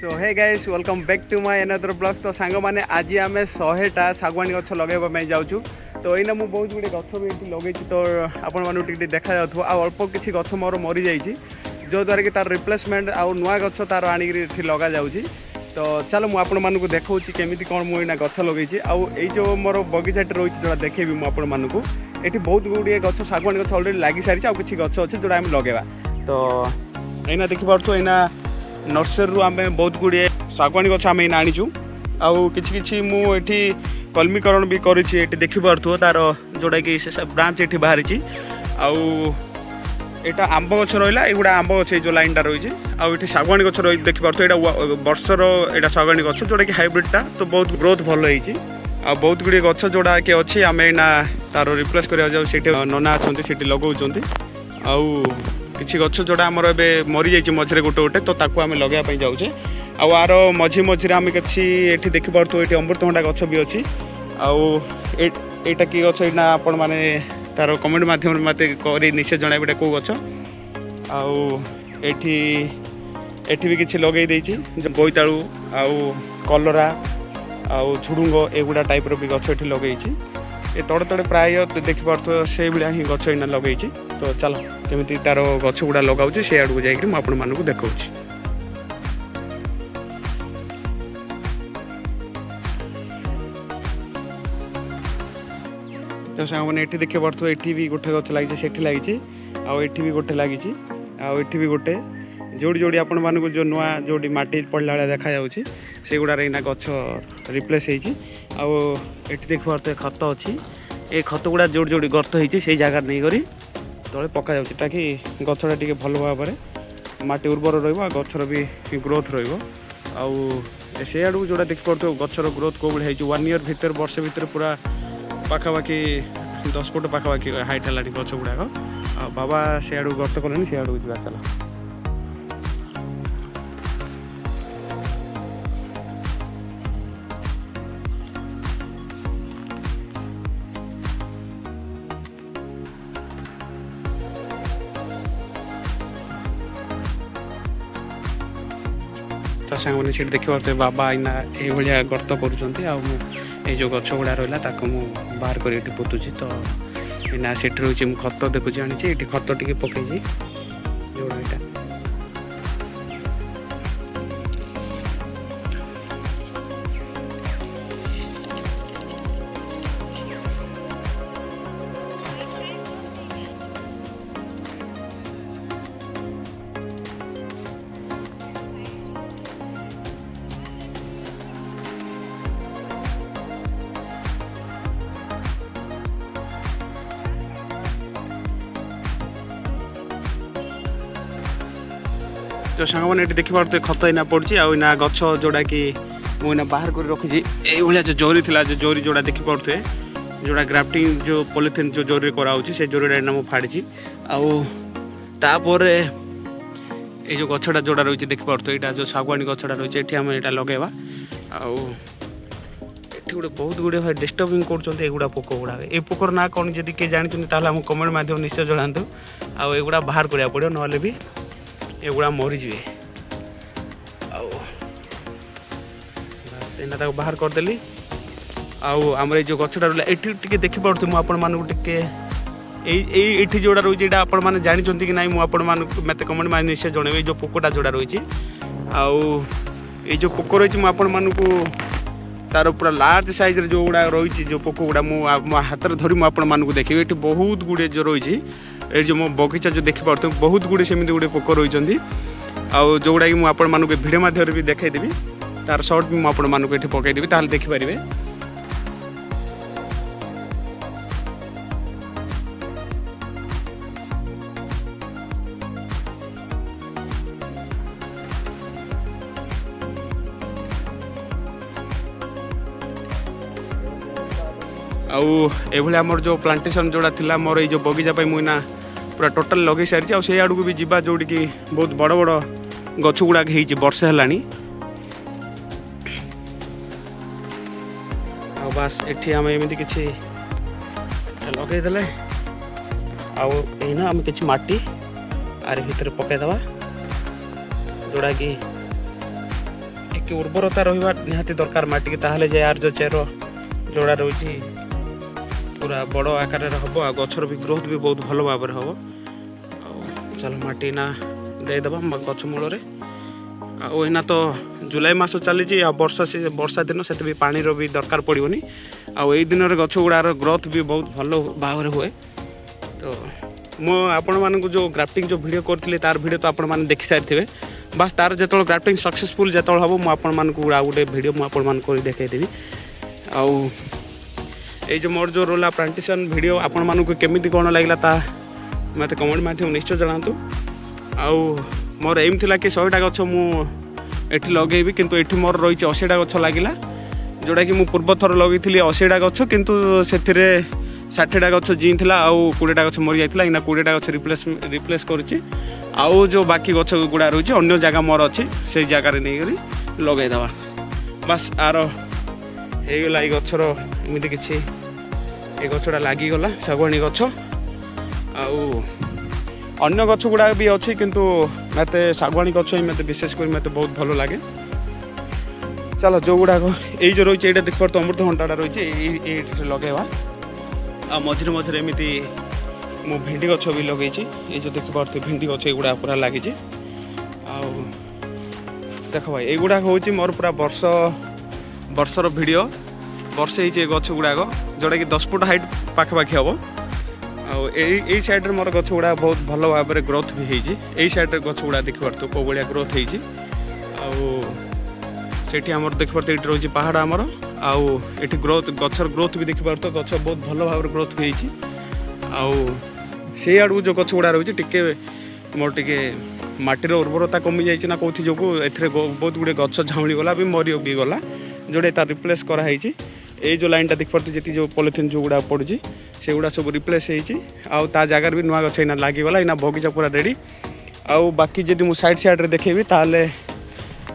So hey guys welcome back to my another blog. तो song मैंने आज आम 100टा शागवानी गछ लगे जाऊँ। तो यही मुझे बहुत गुड़े गछ भी ये लगे तो आपण देखा जाऊ अल्प किसी गछ मोर मरी जाइए जो द्वारा कि तार रिप्लेसमेंट आउ नुआ गछ तार आनिक लगा जाऊँगी। तो चलो मुझे आपण मानक देखा केमी कौन मुझे गछ लगे आउ जो मोर बगीचाटी रही जो देखेबी मुझे ये बहुत गुड़े गछ शागवानी गछ अलरेडी लगी सारी आउ कि गछ अच्छे जोड़ा आम लगेगा। तो यही देखिपु यहीना नर्सरी आम बहुत गुड़े शागवानी गछ आम आनी आउ कि मुझे कलमीकरण भी कर देखिपु तार जोड़ा कि ब्रांच ये बाहरी आउ एटा आंब गछ रहा एगुड़ा आंब गछ जो लाइनटा रही आउ शागवानी गछ रही देखिपु वर्षर यहाँ शागवानी गछ जोड़ा कि हाइब्रिडटा तो बहुत ग्रोथ भल आ बहुत गुड़े गछ जोड़ा कि अच्छी आम एना तार रिप्लेस करा नना अच्छा लगाऊँ आउ किसी गछ जोड़ा आमर ए मरी जाइए मझे गोटे गोटे तो ताकू आम लगे जाऊे आउ आर मझी मझे आम कि ये देखिपु ये अमृतभंडा गछ भी अच्छी आउ एटा कि गछ यहाँ आपण मैंने तार कमेंट माध्यम मत निश्चय जनइबे कौ गछ आउ एठी भी किसी लगे बोईतालु आउ कलरा आउ झुडुंग एगुड़ा टाइप भी गछ ये लगे ये तड़े तड़े प्राय देखिपु से भाया ही गछ इना लगे। तो चलो केमी तार गछ गुड़ा लगाऊँ से आड़ को जाकि मुझे देखा। तो सामने ये देखिए ये भी गोटे गछ लगी से लगी आठी भी गोटे लगी आठी भी गोटे जोड़ी जोड़ी आपण मानक जो नुआ जोड़ी माटी पड़ला भाया देखा जाऊँगी से गुड़ार इना गछ रिप्लेस होती देखिए खत अच्छी ये खत गुड़ा जोड़ी जोड़ी गर्त होती से जगह नहीं करी तले पका जाऊँगी ताकि गछटा टी भल भाव में माटी उर्वर रक्षर भी ग्रोथ से आड़ जोड़ा देखिपु गचर ग्रोथ कौ भाई 1 ईयर भितर वर्ष भितर पूरा पाखापाखि 10 फुट पाखापाखि हाइट है गछ गुड़ाक बाबा से आड़ गर्त कले से आड़ जा चल। तो सांग मैंने देखिए बाबा इना ये गर्त कर जो गछ गुड़ा रहा बाहर कर पोतुची। तो इना से रोचे खत देखुची आनी ये खत टी पकई जोड़ा यहाँ जो सांग मैंने देखिए खत इना पड़ी आना गछ जोड़ा कि मुझे बाहर कर रखी ये जो जोरी थी जो जोरी जोड़ा देखिपे जोड़ा ग्राफ्टिंग जो पॉलिथिन जो जोरी कराऊँ से जोरीटा मुझे फाड़ी आपर ये जो गछटा जोड़ा रही देखिपे यहाँ जो शागवानी गछटा रही है आम यहाँ लगेगा आउ गोटे बहुत गुड़े भाई डिस्टर्बिंग करुड़ा पोक गुड़ा ये पोकर ना कौन जब किए जानते आम कमेंट माध्यम निश्चय जनातु आगुड़ा बाहर करा पड़ो ना भी एगुड़ा मरीजे बस एना बाहर करदेली आमर जो गछटा रहा ये देखिपु मुझे जोड़ा रही है आपण मैंने जानते कि ना मुझे मत कमेंट में निश्चय जनइबे जो पोकटा जोड़ा रही जो पोक रही मुझे तार पूरा लार्ज साइज जो गुड़ा रही जो पोक गुड़ा मो हाथ में धरी मुझे देखिए ये बहुत गुड़े जो रही ये जो मो बगीचा जो देखिपु बहुत गुड़े सेमती गुड़े पोक रही जोड़ा कि मुझे भिडियो माध्यम भी देखदेवी तार सर्ट भी मुझे पकईदेवी ताल देखिपारे। आउ आमर जो प्लांटेशन जोड़ा थिला मोर ये जो बगीचा मुझे पूरा टोटाल लगे सारी से आड़ को भी जीवा जोड़ी कि बहुत बड़ बड़ गछ गुड़ाक वर्षे है बास एठी आम एमती कि लगेदे आम कि माटी आर भितर पकईदे जोड़ा कि ଟିକେ ଉର୍ବରତା ରହିବା ନିହାତି ଦରକାର ମାଟିକି, ତାହେଲେ ଯେ ଆର ଯେଉଁ ଚେର ଯୋଡ଼ା ରହୁଛି ପୁରା ବଡ଼ ଆକାରରେ ହେବ ଆଉ ଗଛର ବି ଗ୍ରୋଥ୍ ବି ବହୁତ ଭଲ ଭାବରେ ହେବ। ଆଉ ଚାଲ ମାଟି ନା ଦେଇଦେବା ଗଛ ମୂଳରେ। ଆଉ ଏଇନା ତ ଜୁଲାଇ ମାସ ଚାଲିଛି ଆଉ ବର୍ଷା ଦିନ, ସେତେ ବି ପାଣିର ବି ଦରକାର ପଡ଼ିବନି। ଆଉ ଏଇ ଦିନରେ ଗଛ ଗୁଡ଼ାର ଗ୍ରୋଥ୍ ବି ବହୁତ ଭଲ ଭାବରେ ହୁଏ। ତ ମୁଁ ଆପଣମାନଙ୍କୁ ଯେଉଁ ଗ୍ରାଫ୍ଟିଂ ଯେଉଁ ଭିଡ଼ିଓ କରିଥିଲି ତାର ଭିଡ଼ିଓ ତ ଆପଣମାନେ ଦେଖିସାରିଥିବେ। ବାସ୍ ତାର ଯେତେବେଳେ ଗ୍ରାଫ୍ଟିଂ ସକ୍ସେସଫୁଲ୍ ଯେତେବେଳେ ହେବ ମୁଁ ଆପଣମାନଙ୍କୁ ଆଉ ଗୋଟେ ଭିଡ଼ିଓ ମୁଁ ଆପଣମାନଙ୍କୁ କରି ଦେଖାଇଦେବି। ଆଉ ଏଇ ଯେଉଁ ମୋର ଯେଉଁ ରୋଲା ପ୍ଲାଣ୍ଟେସନ୍ ଭିଡ଼ିଓ ଆପଣମାନଙ୍କୁ କେମିତି କ'ଣ ଲାଗିଲା ତା ମୋତେ କମେଣ୍ଟ ମାଧ୍ୟମରେ ନିଶ୍ଚୟ ଜଣାନ୍ତୁ। ଆଉ ମୋର ଏଇମ୍ ଥିଲା କି 100ଟା ଗଛ ମୁଁ ଏଠି ଲଗେଇବି, କିନ୍ତୁ ଏଠି ମୋର ରହିଛି 80ଟା ଗଛ ଲାଗିଲା, ଯେଉଁଟାକି ମୁଁ ପୂର୍ବ ଥର ଲଗେଇଥିଲି 80ଟା ଗଛ, କିନ୍ତୁ ସେଥିରେ 60ଟା ଗଛ ଜିଇଁଥିଲା ଆଉ 20ଟା ଗଛ ମରିଯାଇଥିଲା। ଏଇନା 20ଟା ଗଛ ରିପ୍ଲେସ୍ କରିଛି। ଆଉ ଯେଉଁ ବାକି ଗଛ ଗୁଡ଼ା ରହିଛି ଅନ୍ୟ ଜାଗା ମୋର ଅଛି, ସେଇ ଜାଗାରେ ନେଇକରି ଲଗାଇଦେବା। ବାସ୍ ଆର ହେଇଗଲା ଏଇ ଗଛର ଏମିତି କିଛି, ଏ ଗଛଟା ଲାଗିଗଲା ଶାଗୁଆନୀ ଗଛ। ଆଉ ଅନ୍ୟ ଗଛ ଗୁଡ଼ାକ ବି ଅଛି, କିନ୍ତୁ ମୋତେ ଶାଗୁଆନୀ ଗଛ ହିଁ ମୋତେ ବିଶେଷ କରି ମୋତେ ବହୁତ ଭଲ ଲାଗେ। ଚାଲ ଯେଉଁଗୁଡ଼ାକ ଏଇ ଯେଉଁ ରହିଛି ଏଇଟା ଦେଖିପାରୁଥିବ ଅମୃତଭଣ୍ଡାଟା ରହିଛି, ଏଇଠି ଲଗାଇବା। ଆଉ ମଝିରେ ମଝିରେ ଏମିତି ମୁଁ ଭେଣ୍ଡି ଗଛ ବି ଲଗେଇଛି, ଏଇ ଯେଉଁ ଦେଖିପାରୁଥିବେ ଭେଣ୍ଡି ଗଛ ଏଗୁଡ଼ା ପୁରା ଲାଗିଛି। ଆଉ ଦେଖ ଭାଇ ଏଇଗୁଡ଼ାକ ହେଉଛି ମୋର ପୁରା ବର୍ଷର ଭିଡ଼ିଓ। ବର୍ଷେ ହେଇଛି ଏ ଗଛ ଗୁଡ଼ାକ, ଯେଉଁଟାକି 10 ଫୁଟ ହାଇଟ୍ ପାଖାପାଖି ହେବ। ଆଉ ଏଇ ସାଇଡ଼୍ରେ ମୋର ଗଛ ଗୁଡ଼ା ବହୁତ ଭଲ ଭାବରେ ଗ୍ରୋଥ୍ ବି ହେଇଛି। ଏଇ ସାଇଡ଼୍ରେ ଗଛ ଗୁଡ଼ା ଦେଖିପାରୁଥିବ କେଉଁ ଭଳିଆ ଗ୍ରୋଥ୍ ହେଇଛି। ଆଉ ସେଠି ଆମର ଦେଖିପାରୁଥିବ ଏଠି ରହିଛି ପାହାଡ଼ ଆମର। ଆଉ ଏଠି ଗଛର ଗ୍ରୋଥ୍ ବି ଦେଖିପାରୁଥିବ, ଗଛ ବହୁତ ଭଲ ଭାବରେ ଗ୍ରୋଥ୍ ବି ହେଇଛି। ଆଉ ସେଇ ଆଡ଼କୁ ଯେଉଁ ଗଛ ଗୁଡ଼ା ରହିଛି ଟିକେ ମୋର ଟିକେ ମାଟିର ଉର୍ବରତା କମିଯାଇଛି ନା କେଉଁଥି ଯୋଗୁଁ ଏଥିରେ ବହୁତ ଗୁଡ଼ିଏ ଗଛ ଝାଉଁଳି ଗଲା ବି ମରି ବି ଗଲା, ଯେଉଁଟା ତାର ରିପ୍ଲେସ୍ କରାହେଇଛି। ଏଇ ଯେଉଁ ଲାଇନ୍ଟା ଦେଖିପାରୁଛି ଯେତିକି ଯେଉଁ ପଲିଥିନ୍ ଯେଉଁଗୁଡ଼ା ପଡ଼ୁଛି ସେଗୁଡ଼ା ସବୁ ରିପ୍ଲେସ୍ ହେଇଛି। ଆଉ ତା ଜାଗାରେ ବି ନୂଆ ଗଛ ଏଇନା ଲାଗିଗଲା, ଏଇନା ବଗିଚା ପୁରା ରେଡ଼ି। ଆଉ ବାକି ଯଦି ମୁଁ ସାଇଡ଼୍ରେ ଦେଖେଇବି ତାହେଲେ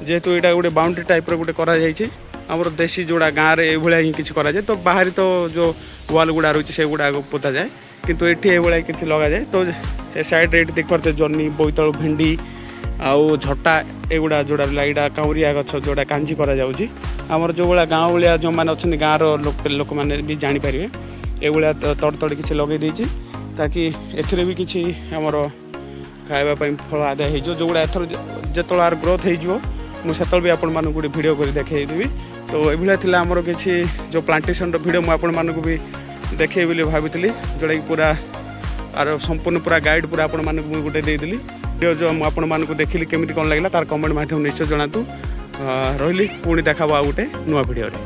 ଯେହେତୁ ଏଇଟା ଗୋଟେ ବାଉଣ୍ଡ୍ରି ଟାଇପ୍ର ଗୋଟେ କରାଯାଇଛି, ଆମର ଦେଶୀ ଯେଉଁଟା ଗାଁରେ ଏଇଭଳିଆ ହିଁ କିଛି କରାଯାଏ। ତ ବାହାରେ ତ ଯେଉଁ ୱାଲ୍ ଗୁଡ଼ା ରହିଛି ସେଗୁଡ଼ାକ ପୋତାଯାଏ, କିନ୍ତୁ ଏଠି ଏଇଭଳିଆ କିଛି ଲଗାଯାଏ। ତ ଏ ସାଇଡ଼୍ରେ ଏଠି ଦେଖିପାରୁଥିବେ ଜହ୍ନି, ବୋଇତାଳୁ, ଭେଣ୍ଡି ଆଉ ଝଟା ଏଗୁଡ଼ା ଯେଉଁଟା ଏଇଟା କାଉଁରିଆ ଗଛ ଯେଉଁଟା କାଞ୍ଜି କରାଯାଉଛି। ଆମର ଯେଉଁଭଳିଆ ଗାଁ ଭଳିଆ ଯେଉଁମାନେ ଅଛନ୍ତି ଗାଁର ଲୋକମାନେ ବି ଜାଣିପାରିବେ, ଏଇଭଳିଆ ତଡ଼ କିଛି ଲଗାଇ ଦେଇଛି, ତାକି ଏଥିରେ ବି କିଛି ଆମର ଖାଇବା ପାଇଁ ଫଳ ଆଦାୟ ହେଇଯିବ। ଯେଉଁଗୁଡ଼ା ଏଥର ଯେତେବେଳେ ଆର ଗ୍ରୋଥ୍ ହେଇଯିବ ମୁଁ ସେତେବେଳେ ବି ଆପଣମାନଙ୍କୁ ଗୋଟେ ଭିଡ଼ିଓ କରି ଦେଖାଇଦେବି। ତ ଏଇଭଳିଆ ଥିଲା ଆମର କିଛି ଯେଉଁ ପ୍ଲାଣ୍ଟେସନ୍ର ଭିଡ଼ିଓ ମୁଁ ଆପଣମାନଙ୍କୁ ବି ଦେଖେଇବି ବୋଲି ଭାବିଥିଲି, ଯେଉଁଟାକି ପୁରା ଆର ସମ୍ପୂର୍ଣ୍ଣ ପୁରା ଗାଇଡ଼ ପୁରା ଆପଣମାନଙ୍କୁ ମୁଁ ଗୋଟେ ଦେଇଦେଲି। ଭିଡ଼ିଓ ଯେଉଁ ମୁଁ ଆପଣମାନଙ୍କୁ ଦେଖିଲି କେମିତି କ'ଣ ଲାଗିଲା ତାର କମେଣ୍ଟ ମାଧ୍ୟମରେ ନିଶ୍ଚୟ ଜଣାନ୍ତୁ। ରହିଲି, ପୁଣି ଦେଖାବ ଆଉ ଗୋଟେ ନୂଆ ଭିଡ଼ିଓରେ।